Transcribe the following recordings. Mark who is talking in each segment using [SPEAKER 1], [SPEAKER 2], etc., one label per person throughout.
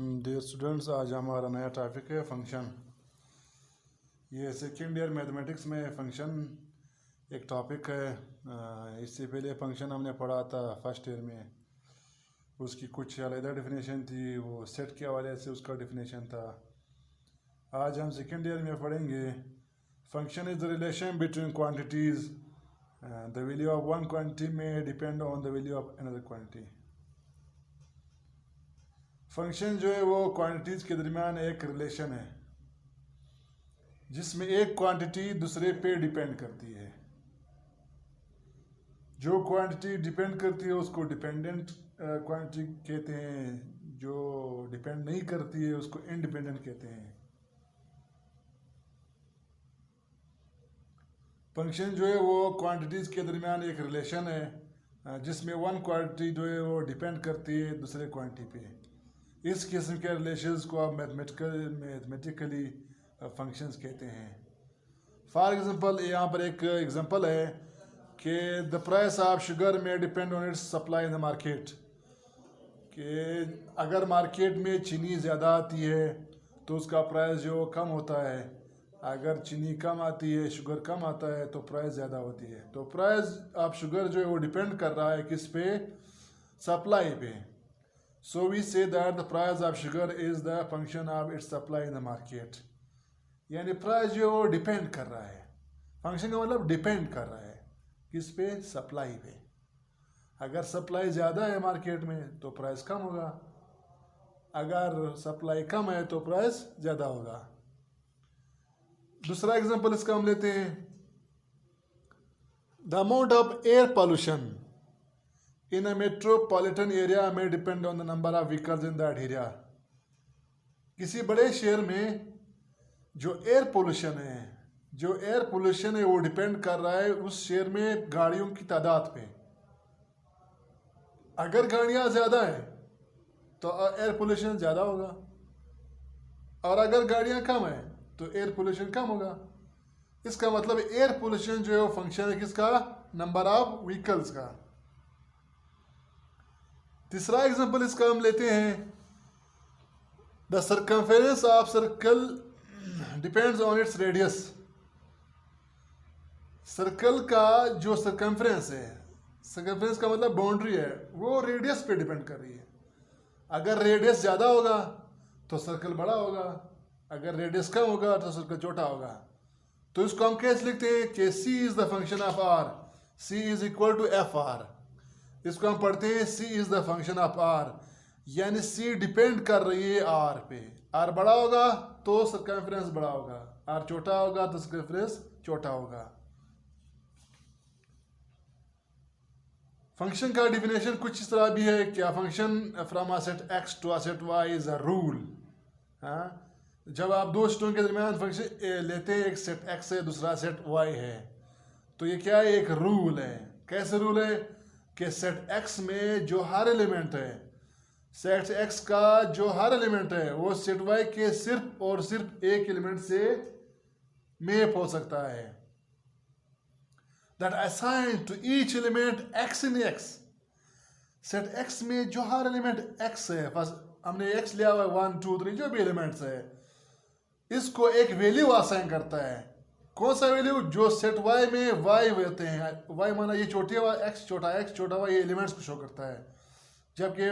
[SPEAKER 1] Dear students, आज हमारा नया टॉपिक है फंक्शन। ये सेकेंड ईयर मैथमेटिक्स में फंक्शन एक टॉपिक है। इससे पहले फंक्शन हमने पढ़ा था फर्स्ट ईयर में, उसकी कुछ अलग डेफिनेशन थी, वो सेट के हवाले से उसका डेफिनेशन था। आज हम सेकेंड ईयर में पढ़ेंगे function is the relation between quantities. The value of one quantity में depend on the value of another quantity. Function जो है वो क्वांटिटीज़ के दरमियान एक रिलेशन है जिसमें एक क्वांटिटी दूसरे पे डिपेंड करती है। जो क्वांटिटी डिपेंड करती है उसको डिपेंडेंट क्वांटिटी कहते हैं, जो डिपेंड नहीं करती है उसको इंडिपेंडेंट कहते हैं। फंक्शन जो है वो क्वांटिटीज़ के दरमियान एक रिलेशन है जिसमें वन क्वांटिटी जो है वो डिपेंड करती है दूसरे क्वांटिटी पे। इस किस्म के रिलेशंस को आप मैथमेटिकली फंक्शंस कहते हैं। फॉर एग्जांपल, यहाँ पर एक एग्जांपल है कि द प्राइस ऑफ शुगर में depend on it's supply in the market. कि अगर मार्केट में चीनी ज़्यादा आती है तो उसका प्राइस जो कम होता है, अगर चीनी कम आती है, शुगर कम आता है तो प्राइस ज़्यादा होती है। तो प्राइस ऑफ शुगर जो है वो डिपेंड कर रहा है किस पे? सप्लाई पे। So we say that the price of sugar is the function of its supply in the market। यानी प्राइस जो वो डिपेंड कर रहा है, फंक्शन का मतलब डिपेंड कर रहा है किस पे? सप्लाई पे। अगर सप्लाई ज़्यादा है मार्केट में तो प्राइस कम होगा, अगर सप्लाई कम है तो प्राइस ज़्यादा होगा। दूसरा एग्जांपल इसका हम लेते हैं, the amount of air pollution in a metropolitan area may depend on the number of vehicles in that area। किसी बड़े शहर में जो एयर पोल्यूशन है वो डिपेंड कर रहा है उस शहर में गाड़ियों की तादाद पे। अगर गाड़ियाँ ज़्यादा है तो एयर पोल्यूशन ज़्यादा होगा, और अगर गाड़ियाँ कम है तो एयर पोल्यूशन कम होगा। इसका मतलब एयर पोल्यूशन जो है वो फंक्शन है किसका? नंबर ऑफ व्हीकल्स का। तीसरा एग्जांपल इसका हम लेते हैं, the circumference of circle depends on its radius. Circle का जो सर्कमफेरेंस है, सर्कमफेरेंस का मतलब बाउंड्री है, वो रेडियस पे डिपेंड कर रही है। अगर रेडियस ज़्यादा होगा तो सर्कल बड़ा होगा, अगर रेडियस कम होगा तो सर्कल छोटा होगा। तो इसको हम कैसे लिखते हैं कि C is the function of R, C is equal to F R. इसको हम पढ़ते हैं C is the function of R, यानी C डिपेंड कर रही है R पे। R बड़ा होगा तो सर्कमफेरेंस बड़ा होगा, R छोटा होगा तो सर्कमफेरेंस छोटा होगा। फंक्शन का डिफिनेशन कुछ इस तरह भी है कि a function from a set x to a set y is a rule. हाँ, जब आप दो सेटों के दरमियान फंक्शन लेते हैं, एक सेट x है दूसरा सेट y है, तो ये क्या है? एक रूल है। कैसे रूल है? कि सेट x में जो हर एलिमेंट है, सेट x का जो हर एलिमेंट है वो सेट y के सिर्फ और सिर्फ एक एलिमेंट से मैप हो सकता है। That assign to each element x in x। सेट x में जो हर एलिमेंट x है, फर्स्ट हमने x लिया हुआ 1 2 3 जो भी एलिमेंट्स है, इसको एक वैल्यू असाइन करता है। कौन सा वैल्यू? जो सेट y में y होते हैं, y माना ये छोटी है, x छोटा y, ये एलिमेंट्स को शो करता है, जबकि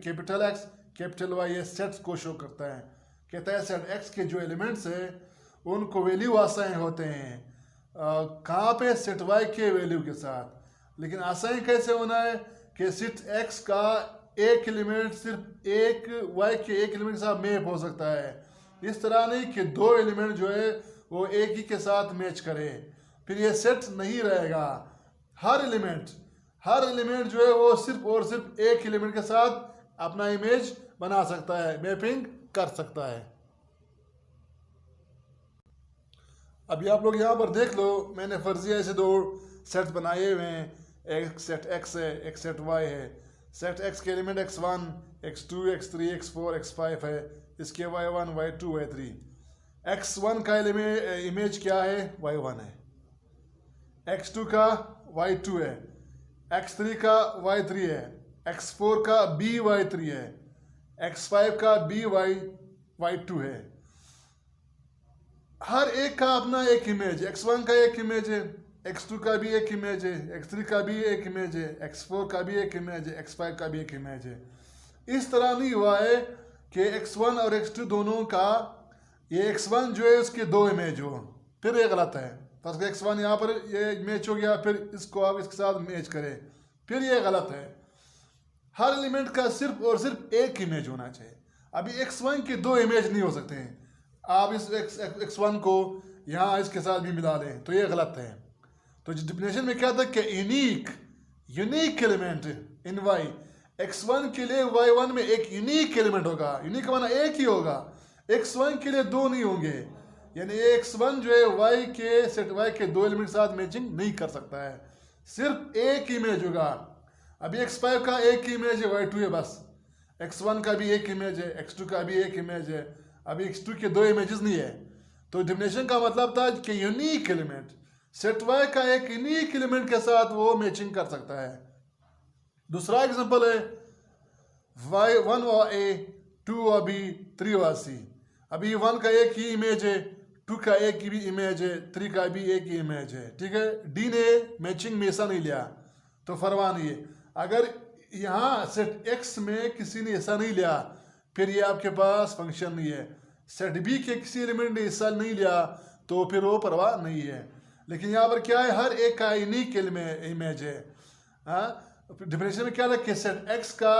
[SPEAKER 1] कैपिटल X कैपिटल Y ये सेट्स को शो करता है। कहता है सेट x के जो एलिमेंट्स है उनको वैल्यू असाइन होते हैं कहाँ पे? सेट y के वैल्यू के साथ। लेकिन असाइन कैसे होना है कि सेट x का एक एलिमेंट सिर्फ एक y के एक एलिमेंट के साथ मैप हो सकता है। इस तरह नहीं कि दो एलिमेंट जो है वो एक ही के साथ मैच करे, फिर ये सेट नहीं रहेगा। हर एलिमेंट जो है वो सिर्फ और सिर्फ एक एलिमेंट के साथ अपना इमेज बना सकता है, मैपिंग कर सकता है। अभी आप लोग यहाँ पर देख लो, मैंने फर्जिया ऐसे दो सेट्स बनाए हुए हैं, एक सेट x है एक सेट y है। सेट x के element x1 x2 x3 x4 x5 है, इसके y1 y2 y3। x1 का इमेज क्या है? y1 है, x2 का y2 है, x3 का y3 है, x4 का by3 है, x5 का बी y2 है। हर एक का अपना एक इमेज, x1 का एक इमेज है, x2 का भी एक इमेज है, x3 का भी एक इमेज है, x4 का भी एक इमेज है, x5 का भी एक इमेज है। इस तरह नहीं हुआ है कि x1 और x2 दोनों का, ये x1 जो है उसके दो इमेज हो, फिर ये गलत है। फर्स्ट x1 यहाँ पर ये मैच हो गया, फिर इसको आप इसके साथ मैच करें, फिर ये गलत है। हर एलिमेंट का सिर्फ और सिर्फ एक इमेज होना चाहिए। अभी x1 के दो इमेज नहीं हो सकते हैं। आप इस x1 को यहाँ इसके साथ भी मिला लें तो ये गलत है। तो डिफिनेशन में क्या था कि unique element in y, x1 के लिए y1 में एक यूनिक एलिमेंट होगा। यूनिक का माना एक ही होगा, x1 के लिए दो नहीं होंगे। यानी x1 जो है y के सेट y के दो एलिमेंट के साथ मैचिंग नहीं कर सकता है, सिर्फ एक इमेज होगा। अभी x5 का एक ही इमेज है, y2 है बस। x1 का भी एक इमेज है, x2 का भी एक इमेज है, अभी x2 के दो इमेजेस नहीं है। तो डिफिनेशन का मतलब था कि यूनिक एलिमेंट, सेट y का एक यूनिक एलिमेंट के साथ वो मैचिंग कर सकता है। दूसरा एग्जांपल है y1 और a, 2 और b, 3 और c। अभी 1 का एक ही इमेज है, 2 का एक ही भी इमेज है, 3 का भी एक ही इमेज है, ठीक है। d ने मैचिंग में ऐसा नहीं लिया तो फरवा नहीं है। अगर यहाँ सेट x में किसी ने ऐसा नहीं लिया, फिर ये आपके पास फंक्शन नहीं है। सेट b के किसी एलिमेंट ने हिस्सा नहीं लिया तो फिर वो परवाह नहीं है। लेकिन यहाँ पर क्या है, हर एक का यूनिक इमेज है। डिफिनेशन में क्या था कि सेट x का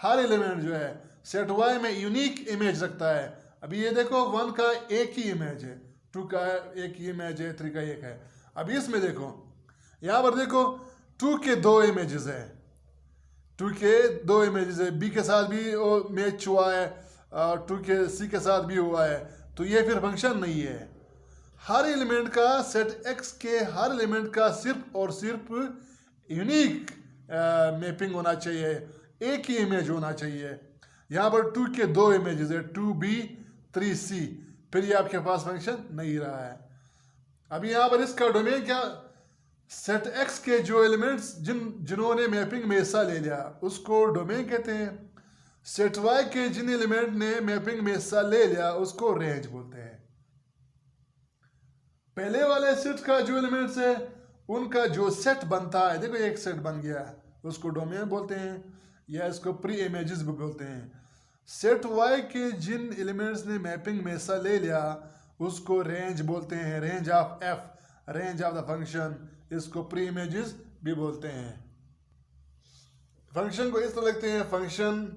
[SPEAKER 1] हर एलिमेंट जो है सेट y में यूनिक इमेज रखता है। अभी ये देखो 1 का एक ही इमेज है, 2 का एक ही इमेज है, 3 का एक है। अभी इसमें देखो, यहाँ पर देखो 2 के दो इमेजेस है, 2 के दो इमेजेस है, b के साथ भी मैच हुआ है, 2 के c के साथ भी हुआ है, तो ये फिर फंक्शन नहीं है। हर एलिमेंट का सेट x के हर एलिमेंट का सिर्फ और सिर्फ यूनिक मैपिंग होना चाहिए, एक ही इमेज होना चाहिए। यहाँ पर 2 के दो इमेजेस है, 2b 3c, फिर ये आपके पास फंक्शन नहीं रहा है। अभी यहाँ पर इसका डोमेन क्या, सेट x के जो एलिमेंट्स जिन्होंने मैपिंग में हिस्सा ले लिया उसको डोमेन कहते हैं। सेट y के जिन एलिमेंट ने मैपिंग में हिस्सा ले लिया उसको रेंज बोलते हैं। पहले वाले सेट का जो एलिमेंट्स है उनका जो सेट बनता है, देखो एक सेट बन गया, उसको डोमेन बोलते हैं या इसको प्री इमेजेस भी बोलते हैं। सेट y के जिन एलिमेंट्स ने मैपिंग में हिस्सा ले लिया उसको रेंज बोलते हैं, range of f, range of the function, इसको प्री इमेजेस भी बोलते हैं। फंक्शन को इस तरह लिखते हैं, फंक्शन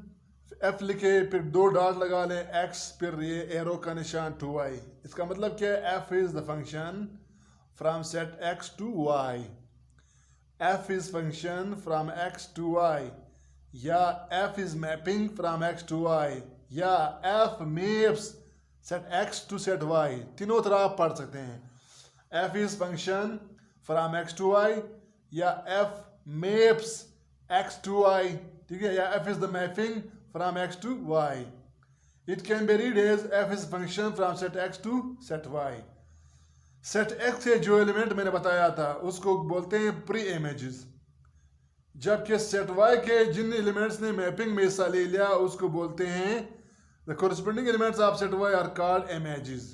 [SPEAKER 1] f लिखे, फिर दो डॉट लगा लें x, फिर ये एरो का निशान 2y। इसका मतलब क्या है, f is the function from set x to y, f is function from x to y, या f is mapping from x to y, या f maps set x to set y। तीनों तरह आप पढ़ सकते हैं। f is function from x to y, या f maps x to y, ठीक है, या f is the mapping from x to y। It can be read as f is function from set x to set y। Set x से जो element मैंने बताया था उसको बोलते हैं प्री इमेजेस, जबकि सेट y के जिन एलिमेंट्स ने मैपिंग में हिस्सा ले लिया उसको बोलते हैं the corresponding elements of set y are called images.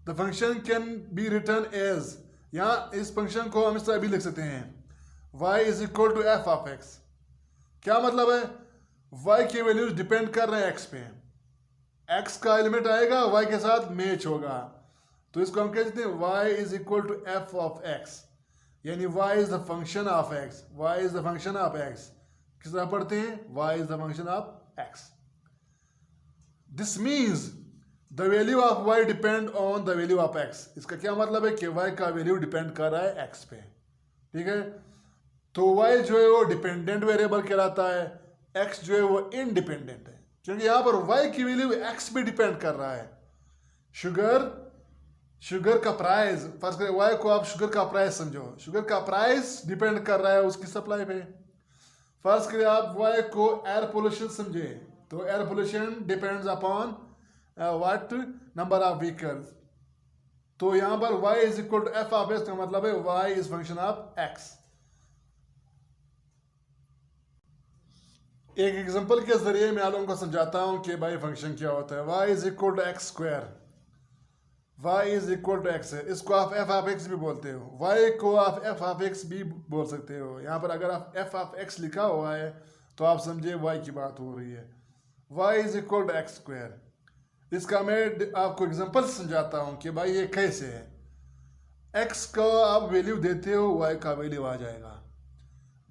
[SPEAKER 1] The function can be written as, यहाँ इस फंक्शन को हम इस तरह भी लिख सकते हैं, y is equal to f of x। क्या मतलब है, y के वैल्यूज डिपेंड कर रहे हैं x पे, x का एलिमेंट आएगा y के साथ मैच होगा, तो इसको हम कहते हैं y is equal to f of x, यानी y is the function of x, y is the function of x। किस तरह पढ़ते हैं, y is the function of x। This means the value of y depend on the value of x। इसका क्या मतलब है कि y का वैल्यू डिपेंड कर रहा है x पे, ठीक है। तो y जो है वो डिपेंडेंट वेरिएबल कहलाता है, x जो है वो इंडिपेंडेंट है, क्योंकि यहाँ पर y की वैल्यू x पे डिपेंड कर रहा है। शुगर का प्राइस, फर्स्ट करें y को आप शुगर का प्राइस समझो, शुगर का प्राइस डिपेंड कर रहा है उसकी सप्लाई पे। फर्स्ट करें आप y को एयर पोल्यूशन समझे, तो air pollution depends upon what number of vehicles. तो यहाँ पर y is equal to f of x का मतलब है y is function of x। एक एग्जांपल के ज़रिए मैं आप लोगों को समझाता हूँ कि भाई फंक्शन क्या होता है। y is equal to X square, y is equal to X है, इसको आप एफ ऑफ एक्स भी बोलते हो, y को आप एफ ऑफ एक्स भी बोल सकते हो। यहाँ पर अगर आप एफ ऑफ एक्स लिखा हुआ है तो आप समझिए y की बात हो रही है। y is equal to X square, इसका मैं आपको एग्जांपल समझाता हूँ कि भाई ये कैसे है। x का आप वैल्यू देते हो, y का वैल्यू आ जाएगा।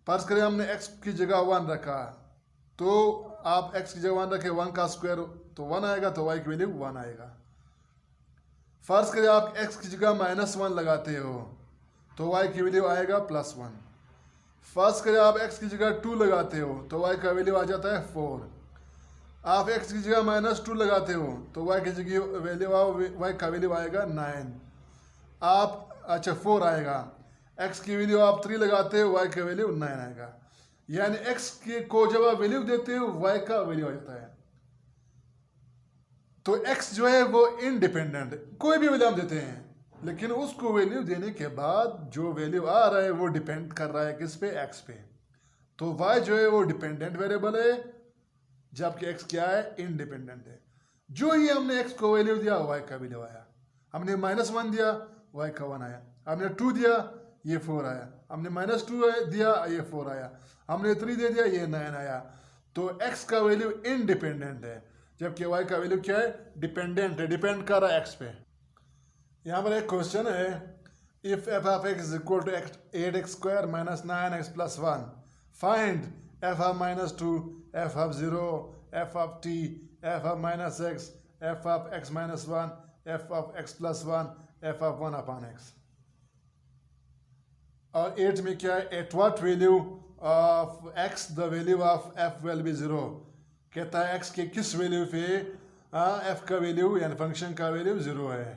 [SPEAKER 1] फर्ज करें हमने x की जगह 1 रखा, तो आप x की जगह 1 रखे, 1 का स्क्वायर तो 1 आएगा, तो y की वैल्यू 1 आएगा। फर्ज करें आप x की जगह -1 लगाते हो, तो y की वैल्यू आएगा +1। फर्ज करें आप x की जगह 2 लगाते हो, तो y का वैल्यू आ जाता है 4। आप x की जगह -2 लगाते हो, तो y की जगह y का वैल्यू आएगा 9। आप अच्छा 4 आएगा, x की वैल्यू आप 3 लगाते हो, y का वैल्यू 9 आएगा। यानी x को जब आप वैल्यू देते हो, y का वैल्यू आ जाता है। तो x जो है वो इंडिपेंडेंट, कोई भी वैल्यू हम देते हैं, लेकिन उसको वैल्यू देने के बाद जो वैल्यू आ रहा है वो डिपेंड कर रहा है किस पे, x पे। तो y जो है वो डिपेंडेंट वेरिएबल है, जबकि x क्या है, इंडिपेंडेंट है। जो ही हमने x को वैल्यू दिया, y का वैल्यू आया। हमने -1 दिया, y का 1 आया। हमने 2 दिया, ये 4 आया। हमने -2 दिया, ये 4 आया। हमने 3 दे दिया, ये 9 आया। तो x का वैल्यू इंडिपेंडेंट है, जबकि y का वैल्यू क्या है, डिपेंडेंट है, डिपेंड कर रहा है x पे। यहाँ पर एक क्वेश्चन है, if F of X is equal to 8x square minus 9x plus 1, find F of -2, F of 0, F of t, F of -x, F of x -1, F of x plus 1, F of 1 upon x। और 8 में क्या है, at what value of x the value of f will be 0। कहता है x के किस value पे f का वैल्यू यानी फंक्शन का वैल्यू 0 है।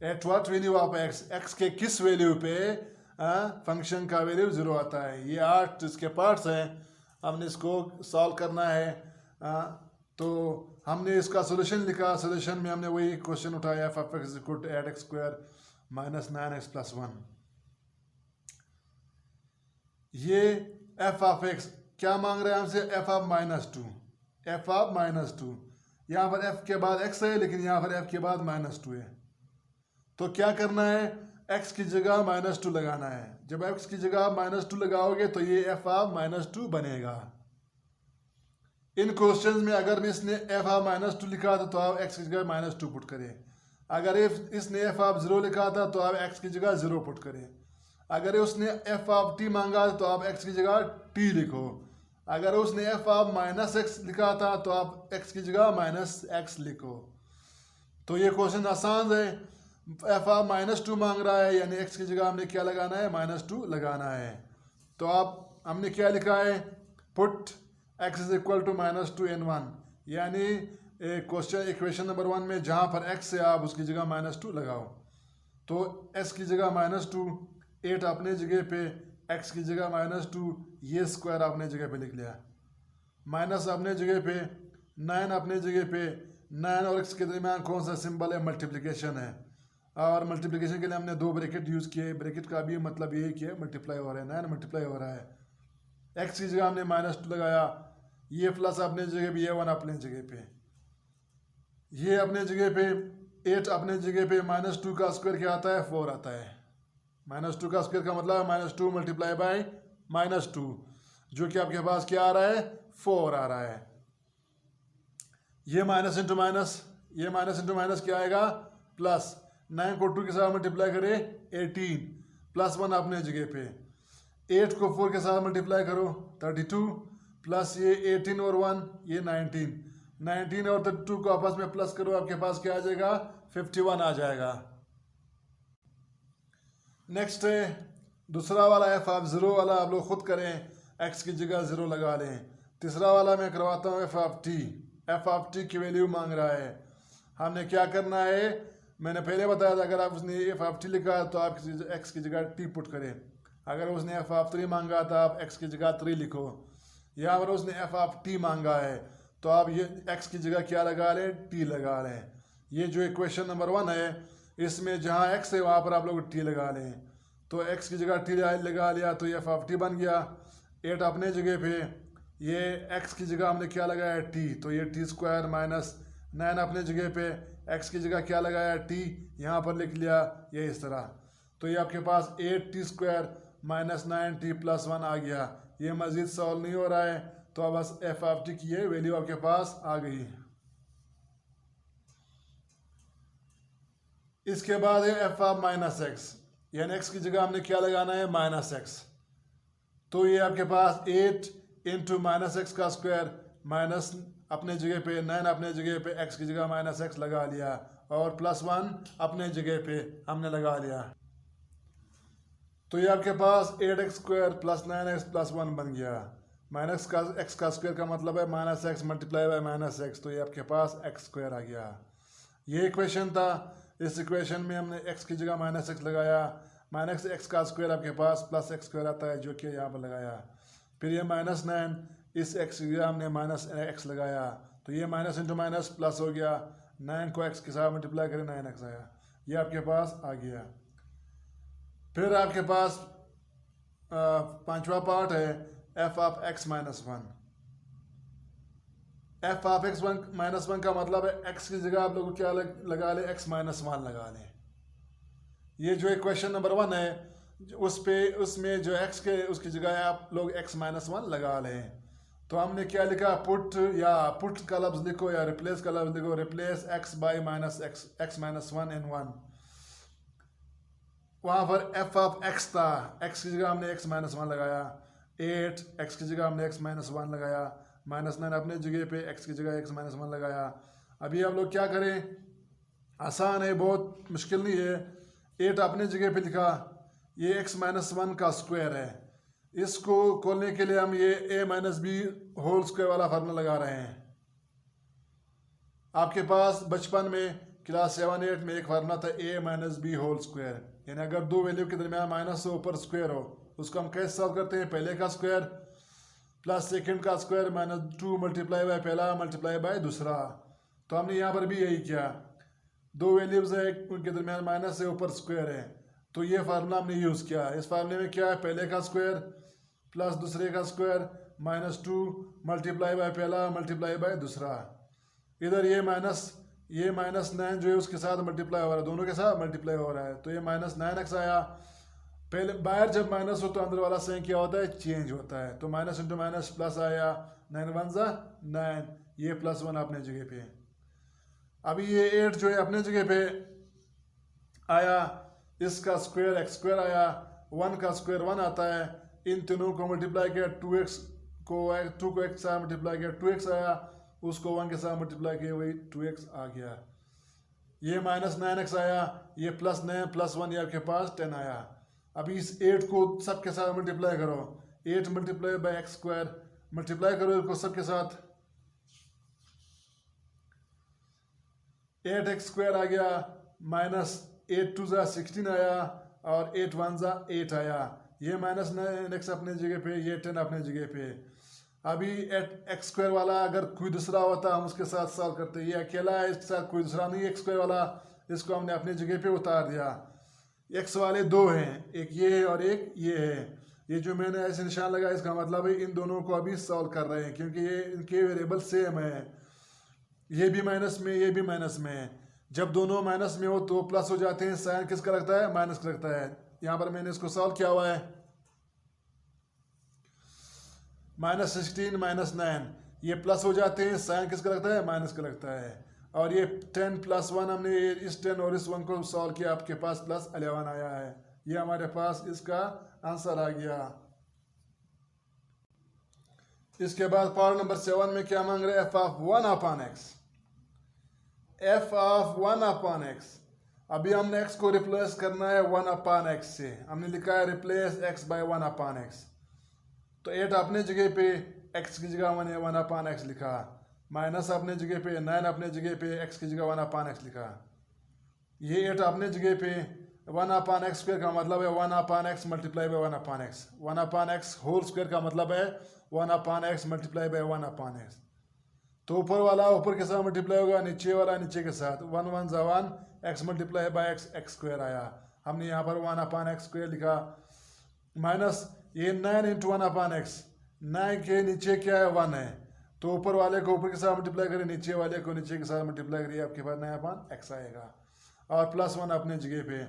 [SPEAKER 1] At what value of x के किस वैल्यू पे फंक्शन का वैल्यू 0 आता है। ये 8 इसके पार्ट्स हैं, हमने इसको सॉल्व करना है। तो हमने इसका सोल्यूशन लिखा, सोल्यूशन में हमने वही क्वेश्चन उठाया, F of X equal to 8x square minus 9x plus 1। ये एफ ऑफ एक्स क्या मांग रहे हैं हमसे, एफ ऑफ -2, एफ ऑफ -2। यहाँ पर एफ के बाद एक्स है, लेकिन यहाँ पर एफ के बाद -2 है। तो क्या करना है, x की जगह -2 लगाना है। जब x की जगह -2 लगाओगे तो ये f ऑफ -2 बनेगा। इन क्वेश्चंस में अगर इसने f ऑफ -2 लिखा था तो आप x की जगह -2 पुट करें। अगर इसने f ऑफ 0 लिखा था तो आप x की जगह 0 पुट करें। अगर उसने f ऑफ t मांगा तो आप x की जगह t लिखो। अगर उसने f ऑफ -x लिखा था तो आप x की जगह -x लिखो। तो ये क्वेश्चन आसान है। एफ ऑफ -2 मांग रहा है, यानी x की जगह हमने क्या लगाना है, -2 लगाना है। तो आप हमने क्या लिखा है, put x is equal to -2 in 1, यानी क्वेश्चन इक्वेशन नंबर 1 में जहाँ पर x है आप उसकी जगह -2 लगाओ। तो x की जगह -2, 8 अपने जगह पे, x की जगह -2, ये स्क्वायर अपने जगह पे लिख लिया, माइनस अपने जगह पे, 9 अपने जगह पे। 9 और x के दरमियान कौन सा सिंबल है, मल्टीप्लिकेशन है। और मल्टीप्लिकेशन के लिए हमने 2 ब्रैकेट यूज़ किए। ब्रैकेट का भी मतलब यही कि मल्टीप्लाई हो रहा है, 9 मल्टीप्लाई हो रहा है। x की जगह हमने -2 लगाया, ये प्लस अपने जगह पे, ये 1 अपने जगह पे, ये अपने जगह पे, 8 अपने जगह पे। -2 का स्क्वायर क्या आता है, 4 आता है। -2 का स्क्वायर का मतलब है -2 मल्टीप्लाई बाई -2, जो कि आपके पास क्या आ रहा है, 4 आ रहा है। ये माइनस इंटू माइनस, ये माइनस इंटू माइनस क्या आएगा, प्लस। 9 को 2 के साथ मल्टीप्लाई करें 18, प्लस 1 अपने जगह पे। 8 को 4 के साथ मल्टीप्लाई करो 32, प्लस ये 18 और 1 ये 19। 19 और 32 को आपस में प्लस करो, आपके पास क्या आ जाएगा, 51 आ जाएगा। नेक्स्ट है दूसरा वाला एफ ऑफ 0 वाला, आप लोग खुद करें, x की जगह 0 लगा लें। तीसरा वाला मैं करवाता हूँ, F of T. F of T की वैल्यू मांग रहा है। हमने क्या करना है, मैंने पहले बताया था, अगर आप उसने एफ ऑफ टी लिखा तो आप x की जगह t पुट करें। अगर उसने एफ ऑफ 3 मांगा तो आप x की जगह 3 लिखो। या अगर उसने एफ ऑफ t मांगा है तो आप ये x की जगह क्या लगा लें, t लगा लें। ये जो इक्वेशन नंबर 1 है, इसमें जहाँ x है वहाँ पर आप लोग t लगा लें। तो x की जगह t लगा लिया तो ये एफ ऑफ t बन गया। 8 अपने जगह पे, ये x की जगह हमने क्या लगाया t, तो ये t स्क्वायर माइनस 9 अपने जगह पे, x की जगह क्या लगाया t, यहाँ पर लिख लिया ये इस तरह। तो ये आपके पास 8t square minus 9t plus 1 आ गया। ये मज़ीद सॉल्व नहीं हो रहा है, तो अब बस एफ ऑफ टी की ये वैल्यू आपके पास आ गई। इसके बाद है एफ ऑफ माइनस एक्स, यानी एक्स की जगह हमने क्या लगाना है माइनस एक्स। तो ये आपके पास 8 इंटू माइनस एक्स का स्क्वायर माइनस अपने जगह पे 9 अपने जगह पे, एक्स की जगह माइनस एक्स लगा लिया और प्लस 1 अपने जगह पे हमने लगा लिया। तो ये आपके पास 8x square plus 9x plus 1 बन गया। माइनस का एक्स का स्क्वायर का मतलब है minus x multiply bye minus x, तो ये आपके पास एक्स स्क्वायर आ गया। ये इक्वेशन था। इस इक्वेशन में हमने x की जगह माइनस एक्स लगाया, माइनस एक्स का स्क्वायर आपके पास प्लस एक्स स्क्वायर आता है जो कि यहाँ पर लगाया। फिर ये माइनस 9, इस x की जगह हमने माइनस एक्स लगाया, तो ये माइनस इंटू माइनस प्लस हो गया। 9 को x के साथ मल्टीप्लाई करें 9x आया, ये आपके पास आ गया। फिर आपके पास पांचवा पार्ट है F of x minus 1। F of x minus 1 का मतलब है एक्स की जगह आप लोग क्या लगा लें, एक्स माइनस 1 लगा लें। ये जो इक्वेशन नंबर 1 है उसमें जो एक्स के उसकी जगह आप लोग एक्स माइनस 1 लगा लें। तो हमने क्या लिखा, पुट या पुट का लफ्ज़ लिखो या रिप्लेस का लफ्ज़ लिखो, replace x by minus x minus 1 इन 1। वहाँ पर एफ ऑफ एक्स था, एक्स की जगह हमने एक्स माइनस 1 लगाया, 8 एक्स की जगह हमने एक्स माइनस 1 लगाया, माइनस 9 अपने जगह पे एक्स की जगह एक्स माइनस 1 लगाया। अभी आप लोग क्या करें, आसान है, बहुत मुश्किल नहीं है। 8 अपने जगह पे लिखा, ये एक्स माइनस 1 का स्क्वायर है। इसको खोलने के लिए हम ये a minus B whole square वाला फार्मूला लगा रहे हैं। आपके पास बचपन में क्लास 7-8 में एक फार्मूला था a minus B whole square, यानी अगर दो वैल्यू के दरमियान माइनस हो ऊपर स्क्वायर हो, उसको हम कैसे सॉल्व करते हैं, पहले का स्क्वायर प्लस सेकंड का स्क्वायर माइनस 2 मल्टीप्लाई बाय पहला मल्टीप्लाई बाय दूसरा। तो हमने यहाँ पर भी यही किया, दो वैल्यूज है उनके दरमियान माइनस है ऊपर स्क्वायर है, तो ये फार्मूला हमने यूज़ किया। इस फार्मूले में क्या है, पहले का स्क्वायर प्लस दूसरे का स्क्वायर माइनस 2 मल्टीप्लाई बाय पहला मल्टीप्लाई बाय दूसरा। इधर ये माइनस 9 जो है उसके साथ मल्टीप्लाई हो रहा है, दोनों के साथ मल्टीप्लाई हो रहा है, तो ये माइनस 9x आया। पहले बाहर जब माइनस हो तो अंदर वाला साइन क्या होता है, चेंज होता है। तो माइनस इंटू माइनस प्लस आया, 9 1 जा 9, ये प्लस 1 अपने जगह पे। अभी ये 8 जो है अपने जगह पे आया, इसका स्क्वायर एक्स स्क्वायर आया, 1 का स्क्वायर 1 आता है, इन तीनों को मल्टीप्लाई किया, 2 को x के साथ मल्टीप्लाई किया 2x आया, उसको 1 के साथ मल्टीप्लाई किया वही 2x आ गया। ये माइनस 9x आया, ये प्लस 9 प्लस 1 ये आपके पास 10 आया। अभी इस 8 को सबके साथ मल्टीप्लाई करो, 8 multiply by x square, multiply करो इसको सबके साथ, 8x स्क्वायर आ गया, माइनस 8 2 जा 16 आया और 8 1 जा 8 आया। ये माइनस 9x अपने जगह पे, ये 10 अपने जगह पे। अभी एक्स स्क्वायर वाला अगर कोई दूसरा होता हम उसके साथ सॉल्व करते, ये अकेला है, इसके साथ कोई दूसरा नहीं एक्स स्क्वायर वाला, इसको हमने अपनी जगह पे उतार दिया। एक्स वाले दो हैं, एक ये है और एक ये है। ये जो मैंने ऐसे निशान लगाया इसका मतलब है इन दोनों को अभी सॉल्व कर रहे हैं, क्योंकि ये इनके वेरिएबल सेम है, ये भी माइनस में ये भी माइनस में है। जब दोनों माइनस में हो तो प्लस हो जाते हैं, साइन किसका लगता है, माइनस का लगता है। यहाँ पर मैंने इसको सॉल्व किया हुआ है, माइनस 16 माइनस 9 ये प्लस हो जाते हैं, साइन किसका लगता है, माइनस का लगता है। और ये 10 प्लस 1 हमने इस 10 और इस 1 को सॉल्व किया, आपके पास प्लस 11 आया है। ये हमारे पास इसका आंसर आ गया। इसके बाद पार्ट नंबर 7 में क्या मांग रहे हैं, F of 1 upon x. F of 1 upon x, अभी हमने एक्स को रिप्लेस करना है 1 अपॉन एक्स से। हमने लिखा है replace X by 1 upon X. तो 8 अपने जगह पे, x की जगह मैंने 1 अपॉन एक्स लिखा, माइनस अपने जगह पे, 9 अपने जगह पे, x की जगह 1 अपॉन एक्स लिखा। ये 8 अपने जगह पे, 1 अपॉन एक्स स्क्वायर का मतलब है 1 upon X multiply by 1 upon X. 1 upon X whole square का मतलब है 1 upon X multiply by 1 upon X. तो ऊपर वाला ऊपर के साथ मल्टीप्लाई होगा, नीचे वाला नीचे के साथ, 1 1 जा 1, x multiply bye x, x square आया। हमने यहाँ पर 1 अपॉन एक्स स्क्वायर लिखा, माइनस ये 9 इंटू 1 अपॉन एक्स, 9 के नीचे क्या है 1 है, तो ऊपर वाले को ऊपर के साथ मल्टीप्लाई करें, नीचे वाले को नीचे के साथ मल्टीप्लाई करिए, आपके पास 9/x आएगा और +1 अपने जगह पे।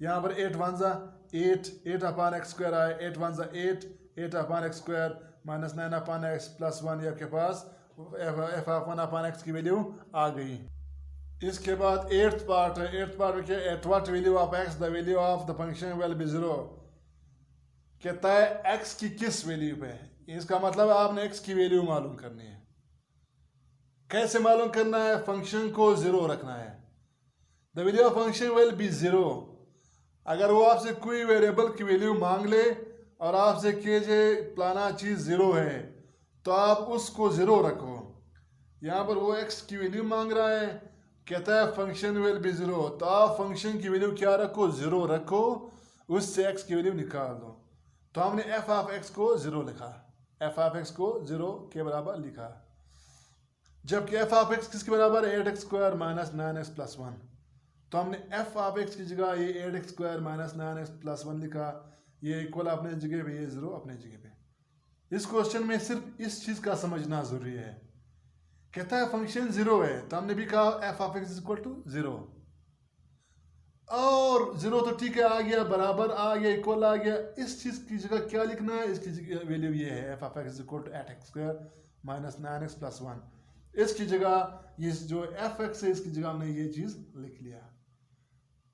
[SPEAKER 1] यहाँ पर 8 1 ज़ा 8, 8/x² आए, 8 1 ज़ा 8, 8/x² माइनस 9/x +1, ये आपके पास f(1/x) की वैल्यू आ गई। इसके बाद 8th पार्ट है। 8th पार्ट में क्या, eight what value of x the value of the function will be 0। कहता है x की किस वैल्यू पे, इसका मतलब आपने x की वैल्यू मालूम करनी है। कैसे मालूम करना है, फंक्शन को 0 रखना है। The value of function will be 0। अगर वो आपसे कोई वेरिएबल की वैल्यू मांग ले और आपसे कीजिए फलाना चीज़ 0 है, तो आप उसको 0 रखो। यहाँ पर वो x की वैल्यू मांग रहा है, कहता है फंक्शन विल बी 0, तो आप फंक्शन की वैल्यू क्या रखो, 0 रखो, उससे x की वैल्यू निकाल दो। तो हमने f(x) को 0 लिखा, f(x) को 0 के बराबर लिखा, जबकि f(x) किसके बराबर है, 8x² माइनस 9x +1। तो हमने f(x) की जगह ये 8x² माइनस 9x +1 लिखा, ये इक्वल अपने जगह पे, ये 0 अपने जगह पे। इस क्वेश्चन में सिर्फ इस चीज़ का समझना ज़रूरी है। कहता है फंक्शन 0 है, तो हमने भी कहा f(x) = 0, और 0 तो ठीक है, आ गया, बराबर आ गया, इक्वल आ गया। इस चीज़ की जगह क्या लिखना है, इसकी वैल्यू ये है, f(x) = 8x² माइनस 9x +1। इसकी जगह ये जो f(x) है, इसकी जगह हमने ये चीज़ लिख लिया।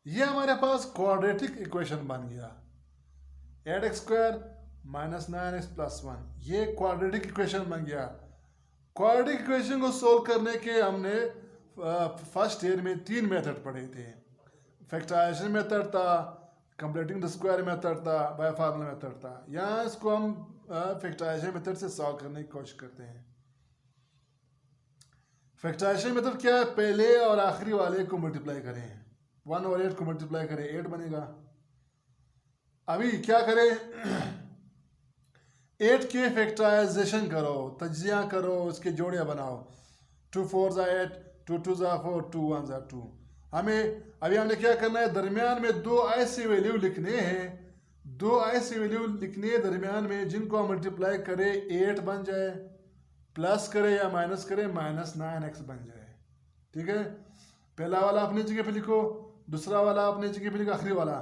[SPEAKER 1] ये हमारे पास क्वाड्रेटिक इक्वेशन बन गया, 8x² माइनस 9x +1, ये क्वाड्रेटिक इक्वेशन बन गया। क्वाड्रेटिक इक्वेशन को सोल्व करने के हमने फर्स्ट ईयर में 3 मेथड पढ़े थे। फैक्टराइजेशन मेथड था, कंप्लीटिंग द स्क्वायर मेथड था, बाय फार्मूला मेथड था। यहाँ इसको हम फैक्टराइजेशन मेथड से सॉल्व करने की कोशिश करते हैं। फैक्टराइजेशन मेथड क्या है, पहले और आखिरी वाले को मल्टीप्लाई करें, 1 और 8 को मल्टीप्लाई करें, 8 बनेगा। अभी क्या करें, 8 के फैक्टराइजेशन करो, तजिया करो, उसके जोड़े बनाओ, 2 4 ज़ा 8, 2 2 ज़ा 4, 2 1 ज़ा 2। अभी हमने क्या करना है, दरमियान में 2 ऐसे वैल्यू लिखने हैं, 2 ऐसे वैल्यू लिखने हैं दरमियान में, जिनको हम मल्टीप्लाई करें 8 बन जाए, प्लस करे या माइनस करे माइनस 9x बन जाए। ठीक है, पहला वाला अपनी जगह पे लिखो, दूसरा वाला अपनी जगह पे लिखो, आखिरी वाला,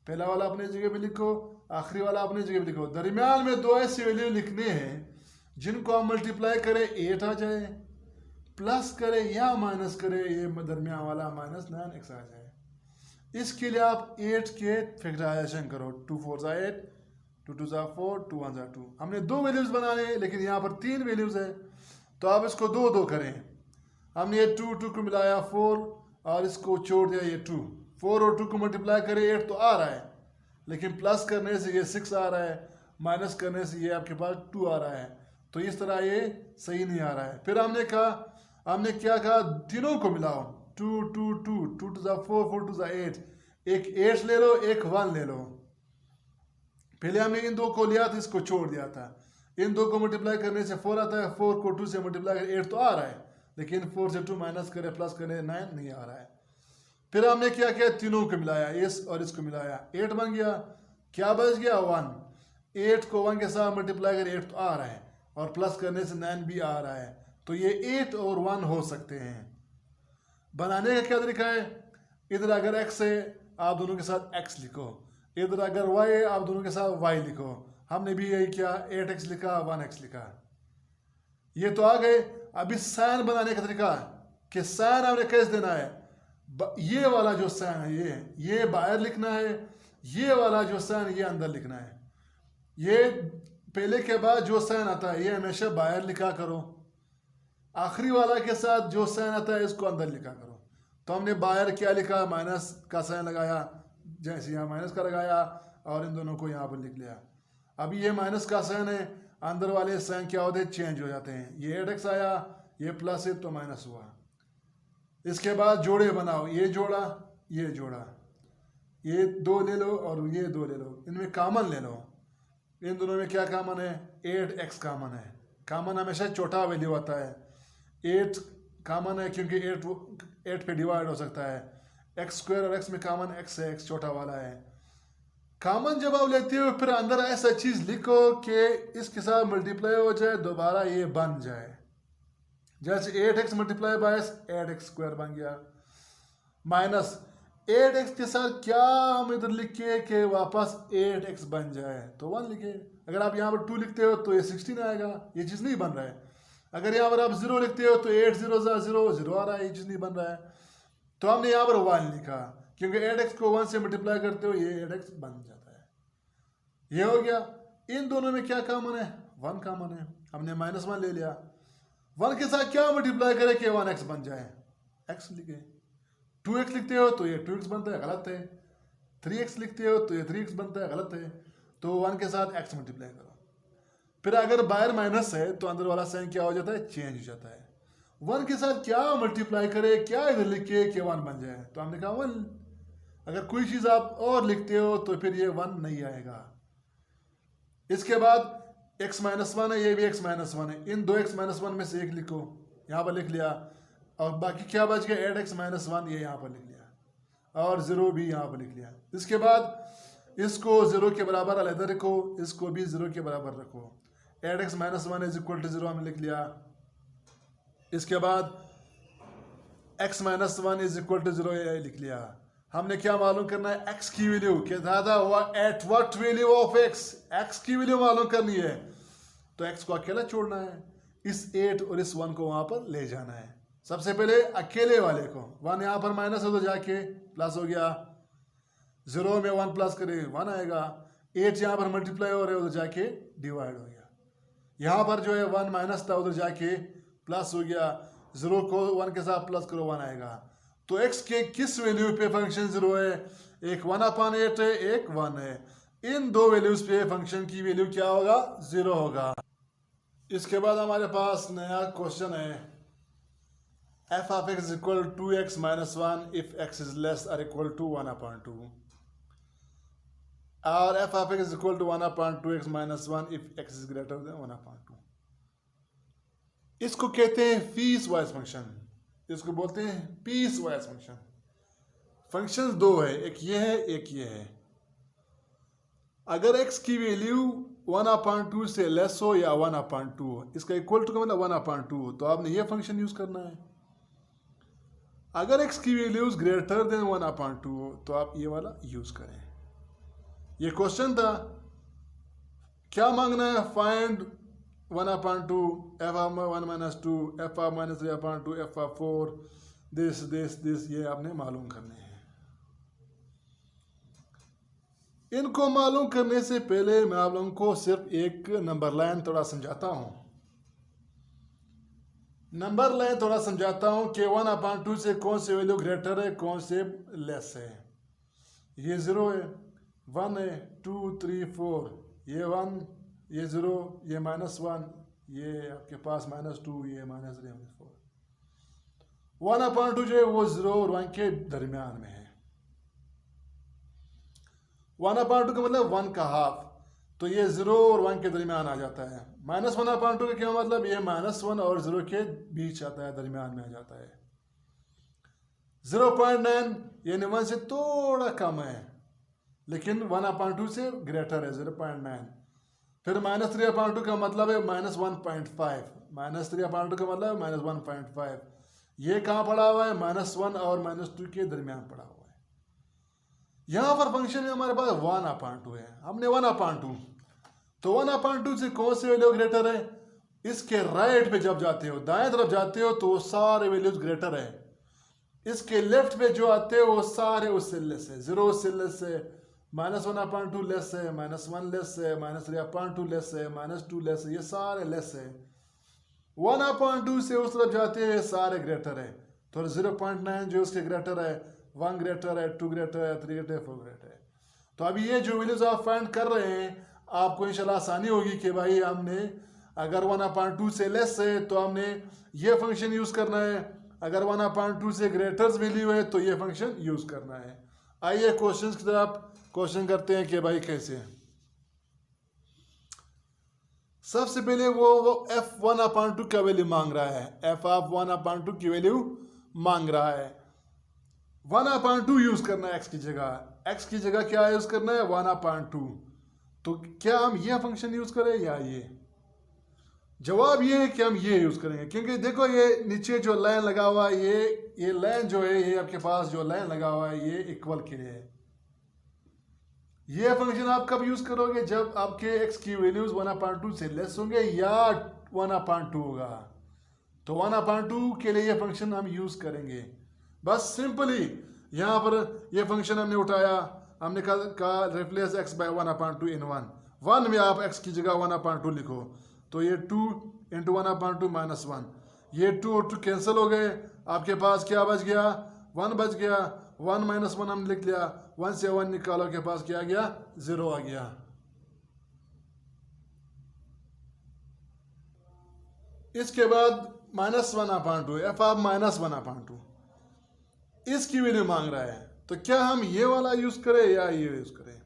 [SPEAKER 1] पहला वाला अपनी जगह पे लिखो, आखिरी वाला अपनी जगह पे लिखो। दरमियान में 2 ऐसे वैल्यू लिखने हैं जिनको हम मल्टीप्लाई करें 8 आ जाए, प्लस करे या माइनस करे, ये दरमियान वाला माइनस 9x आ जाए। इसके लिए आप 8 के फैक्टराइजेशन करो, 2 4 ज़ा 8, 2 2 ज़ा 4, 2 1 ज़ा 2। हमने 2 वैल्यूज़ बनाने हैं, लेकिन यहाँ पर 3 वैल्यूज़ है, तो आप इसको 2 2 करें। हमने ये 2 2 को मिलाया 4 और इसको छोड़ दिया, ये 2, 4 और 2 को मल्टीप्लाई करें 8 तो आ रहा है, लेकिन प्लस करने से ये 6 आ रहा है, माइनस करने से ये आपके पास 2 आ रहा है, तो इस तरह ये सही नहीं आ रहा है। फिर हमने क्या कहा, तीनों को मिलाओ, 2 2 2, 2 2 ज़ा 4, 4 2 ज़ा 8, एक 8 ले लो, एक 1 ले लो। पहले हमने इन 2 को लिया था, इसको छोड़ दिया था, इन 2 को मल्टीप्लाई करने से 4 आता है, 4 को 2 से मल्टीप्लाई करें 8 तो आ रहा है, लेकिन 4 से 2 माइनस करें प्लस करें 9 नहीं आ रहा है। फिर हमने क्या किया, तीनों को मिलाया, इस और इसको मिलाया, 8 बन गया, क्या बच गया 1, 8 को 1 के साथ मल्टीप्लाई करें 8 तो आ रहा है, और प्लस करने से 9 भी आ रहा है, तो ये 8 और 1 हो सकते हैं। बनाने का क्या तरीका है, इधर अगर x है आप दोनों के साथ x लिखो, इधर अगर y है आप दोनों के साथ y लिखो। हमने भी यही किया, 8x लिखा, 1x लिखा, ये तो आ गए। अभी साइन बनाने का तरीका कि साइन हमने कैसे देना है, ये वाला जो साइन है ये बाहर लिखना है, ये वाला जो साइन ये अंदर लिखना है। ये पहले के बाद जो साइन आता है ये हमेशा बाहर लिखा करो, आखिरी वाला के साथ जो साइन आता है इसको अंदर लिखा करो। तो हमने बाहर क्या लिखा, माइनस का साइन लगाया, जैसे यहाँ माइनस का लगाया, और इन दोनों को यहाँ पर लिख लिया। अभी ये माइनस का साइन है, अंदर वाले साइन क्या होते हैं, चेंज हो जाते हैं। ये 8x आया, ये प्लस है तो माइनस हुआ। इसके बाद जोड़े बनाओ, ये जोड़ा, ये जोड़ा, ये 2 ले लो और ये 2 ले लो, इनमें कॉमन ले लो। इन दोनों में क्या कॉमन है, 8x कॉमन है। कॉमन हमेशा छोटा वैल्यू आता है, 8 कॉमन है क्योंकि 8 पे डिवाइड हो सकता है। x² और x में कॉमन x है, x छोटा वाला है। कॉमन जब आप लेते हो फिर अंदर ऐसा चीज लिखो कि इसके साथ मल्टीप्लाई हो जाए, दोबारा ये बन जाए। जैसे 8x multiply by 8x square बन गया, माइनस 8x के साथ क्या हम इधर लिखे कि वापस 8x बन जाए, तो 1 लिखे। अगर आप यहाँ पर 2 लिखते हो तो ये 16 आएगा, ये चीज़ नहीं बन रहा है। अगर यहाँ पर आप 0 लिखते हो तो 8 0 0 0 आ रहा है, ये चीज़ नहीं बन रहा है। तो हमने यहाँ पर 1 लिखा, क्योंकि 8x को 1 से मल्टीप्लाई करते हो ये 8x बन जाता है। ये हो गया। इन दोनों में क्या कॉमन है? 1 कॉमन है। हमने -1 ले लिया। 1 के साथ क्या मल्टीप्लाई करें कि 1x बन जाए? x लिखे। 2x लिखते हो तो ये 2x बनता है, गलत है। 3x लिखते हो तो ये 3x बनता है, गलत है। तो 1 के साथ x मल्टीप्लाई करो। फिर अगर बाहर माइनस है तो अंदर वाला साइन क्या हो जाता है? चेंज हो जाता है। 1 के साथ क्या मल्टीप्लाई करे, क्या इधर लिखे कि 1 बन जाए, तो हमने कहा 1। अगर कोई चीज़ आप और लिखते हो तो फिर ये 1 नहीं आएगा। इसके बाद x -1 है, ये भी x -1 है। इन 2x -1 में से एक लिखो, यहाँ पर लिख लिया। और बाकी क्या बच गया? 8x -1, ये यहाँ पर लिख लिया। और 0 भी यहाँ पर लिख लिया। इसके बाद इसको 0 के बराबर अलग रखो, इसको भी 0 के बराबर रखो। 8x -1 इज इक्वल टू 0 हमने लिख लिया। इसके बाद x -1 इज इक्वल टू 0 ये लिख लिया। हमने क्या मालूम करना है? x की वैल्यू कि दादा eight what value of x की वैल्यू मालूम करनी है। तो x को अकेला छोड़ना है, इस 8 और इस 1 को वहां पर ले जाना है। सबसे पहले अकेले वाले को 1 यहाँ पर माइनस हो तो जाके प्लस हो गया। 0 में 1 प्लस करे 1 आएगा। 8 यहाँ पर मल्टीप्लाई हो रहे उधर जाके डिवाइड हो गया। यहाँ पर जो है 1 माइनस था, उधर जाके प्लस हो गया। 0 को 1 के साथ प्लस करो 1 आएगा। तो x के किस वैल्यू पे फंक्शन 0 है? एक 1/8 है, एक 1 है। इन दो वैल्यूज पे फंक्शन की वैल्यू क्या होगा? 0 होगा। इसके बाद हमारे पास नया क्वेश्चन है, f of x is equal to 2x minus 1 if x is less or equal to 1/2, और f of x is equal to 1/2x minus 1 if x is greater than 1/2। इसको कहते हैं पीस वाइज फंक्शन, इसको बोलते हैं piece wise function. Function दो है, एक ये है एक ये है। अगर x की वैल्यू 1/2 से लेस हो या 1/2 हो, इसका इक्वल टू का मतलब 1/2 हो, तो आपने ये फंक्शन यूज करना है। अगर x की वैल्यूज ग्रेटर देन 1/2 हो तो आप ये वाला यूज करें। ये क्वेश्चन था, क्या मांगना है? Find 1/2, f of 1 minus 2, f of minus 3/2, f of 4, this ये आपने मालूम करने हैं। इनको मालूम करने से पहले मैं आप लोगों को सिर्फ एक नंबर लाइन थोड़ा समझाता हूँ। नंबर लाइन थोड़ा समझाता हूँ कि 1/2 से कौन से वैल्यू ग्रेटर है, कौन से लेस है। ये 0 है, 1 है, 2 3 4, ये 1, ये 0, ये -1, ये आपके पास -2, ये -3 4। 1/2 जो है वो 0 और 1 के दरमियान में है। 1/2 का मतलब 1 का हाफ, तो ये 0 और 1 के दरमियान आ जाता है। -1/2 का क्या मतलब? ये -1 और 0 के बीच आता है, दरमियान में आ जाता है। 0.9 यानी 1 से थोड़ा कम है, लेकिन 1/2 से ग्रेटर है 0.9। फिर -3/2 का मतलब है -1.5, -3/2 का मतलब है -1.5। ये कहाँ पड़ा हुआ है? -1 और -2 के दरमियान पड़ा हुआ है। यहाँ पर फंक्शन में हमारे पास 1/2 है, हमने 1/2, तो 1/2 से कौन से वैल्यू ग्रेटर है? इसके राइट पे जब जाते हो, दाएं तरफ जाते हो तो वो सारे वैल्यूज ग्रेटर है। इसके लेफ्ट पे जो आते हो वो सारे उससे लेस है। 0 उससे लेस है, -1/2 लेस है, -1 लेस है, -3/2 लेस है, -2 लेस है, ये सारे लेस है। 1/2 से उस तरफ जाते हैं सारे ग्रेटर है। तो 0.9 जो उसके ग्रेटर है, 1 ग्रेटर है, 2 ग्रेटर है, 3 ग्रेटर है, 4 ग्रेटर है। तो अभी ये जो वैल्यूज आप फाइंड कर रहे हैं, आपको इंशाल्लाह आसानी होगी कि भाई हमने अगर 1/2 से लेस है तो हमने ये फंक्शन यूज करना है, अगर 1/2 से ग्रेटर वैल्यू है तो ये फंक्शन यूज करना है। आइए क्वेश्चन की तरफ क्वेश्चन करते हैं कि भाई कैसे। सबसे पहले वो f 1/2 का वैल्यू मांग रहा है, f ऑफ 1/2 की वैल्यू मांग रहा है। 1/2 यूज करना है x की जगह। एक्स की जगह क्या यूज़ करना है, 1/2। तो क्या हम ये फंक्शन यूज़ करें या ये? जवाब ये है कि हम ये यूज़ करेंगे, क्योंकि देखो ये नीचे जो लाइन लगा हुआ है, ये लाइन जो है, ये आपके पास जो लाइन लगा हुआ है, ये इक्वल के लिए है। ये फंक्शन आप कब यूज़ करोगे, जब आपके एक्स की वैल्यूज 1/2 से लेस होंगे या 1/2 होगा, तो 1/2 के लिए ये फंक्शन हम यूज़ करेंगे। बस सिंपली यहाँ पर ये फंक्शन हमने उठाया, हमने कहा रिप्लेस x बाय 1/2 इन 1 में आप x की जगह 1/2 लिखो, तो ये 2 इंटू 1/2 माइनस 1, ये 2 और 2 कैंसिल हो गए, आपके पास क्या बच गया, 1 बच गया। 1 माइनस 1 हमने लिख लिया, 1 से 1 निकालो, के पास क्या आ गया, 0 आ गया। इसके बाद -1/2, एफ आप -1/2 इसकी वैल्यू मांग रहा है, तो क्या हम ये वाला यूज करें या ये यूज करें?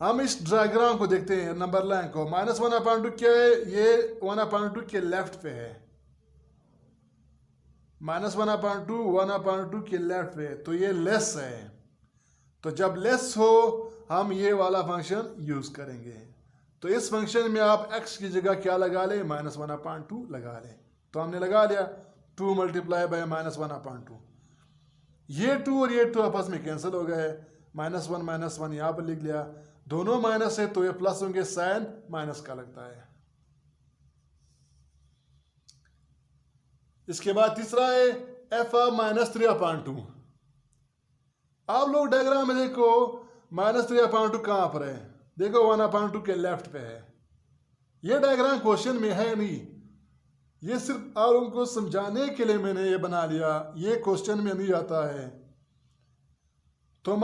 [SPEAKER 1] हम इस डायग्राम को देखते हैं, नंबर लाइन को। -1/2 क्या है, ये 1/2 के लेफ्ट पे है, -1/2 1/2 के लेफ्ट पे, तो ये लेस है। तो जब लेस हो हम ये वाला फंक्शन यूज करेंगे। तो इस फंक्शन में आप x की जगह क्या लगा लें, -1/2 लगा लें। तो हमने लगा लिया 2 मल्टीप्लाई बाय -1/2। ये 2 और ये 2 आपस में कैंसिल हो गए, -1 यहाँ पर लिख लिया, दोनों माइनस है तो ये प्लस होंगे, साइन माइनस का लगता है। इसके बाद तीसरा है f -3/2। आप लोग डायग्राम में देखो, -3/2 कहाँ पर है, देखो 1/2 के लेफ्ट पे है। ये डायग्राम क्वेश्चन में है नहीं, ये सिर्फ आप लोगों को समझाने के लिए मैंने ये बना लिया, ये क्वेश्चन में नहीं आता है। तो